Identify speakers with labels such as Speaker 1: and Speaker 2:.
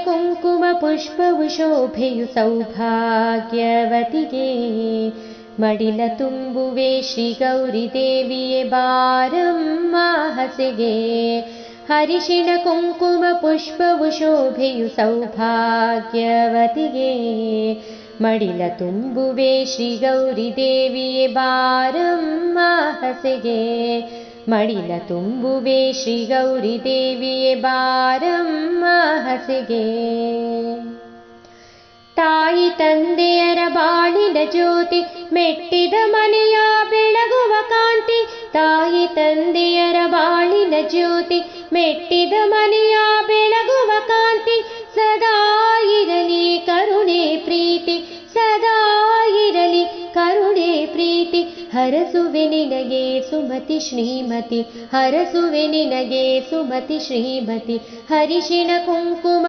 Speaker 1: ಕುಂಕುಮ ಪುಷ್ಪವು ಶೋಭೆಯು ಸೌಭಾಗ್ಯವತಿಗೆ ಮಡಿಲ ತುಂಬುವೆ ಶ್ರೀ ಗೌರಿ ದೇವಿಯೇ ಬಾರಮ್ಮ ಹಸೆಗೆ ಹರಿಶಿಣ ಕುಂಕುಮ ಪುಷ್ಪವು ಶೋಭೆಯು ಸೌಭಾಗ್ಯವತಿಗೆ ಮಡಿಲ ತುಂಬುವೆ ಶ್ರೀ ಗೌರಿ ದೇವಿಯೇ ಬಾರಮ್ಮ ಹಸೆಗೆ ಮಡಿಲ ತುಂಬುವೆ ಶ್ರೀ ಗೌರಿ ದೇವಿಯೇ ಬಾರಮ್ಮ ಹಸೆಗೆ ತಾಯಿ ತಂದೆಯರ ಬಾಳಿನ ಜ್ಯೋತಿ ಮೆಟ್ಟಿದ ಮನೆಯ ಬೆಳಗುವ ಕಾಂತಿ ತಾಯಿ ತಂದೆಯರ ಬಾಳಿನ ಜ್ಯೋತಿ ಮೆಟ್ಟಿದ ಮನೆಯ ಬೆಳಗುವ ಕಾಂತಿ ಸದಾ ಇರಲಿ ಕರುಣೆ ಪ್ರೀತಿ ಸದಾ ಇರಲಿ ಕರುಣೆ ಪ್ರೀತಿ ಹರಸುವೆ ನಿನಗೆ ಸುಮತಿ ಶ್ರೀಮತಿ ಹರಸುವೆ ನಿನಗೆ ಸುಮತಿ ಶ್ರೀಮತಿ ಹರಿಶಿಣ ಕುಂಕುಮ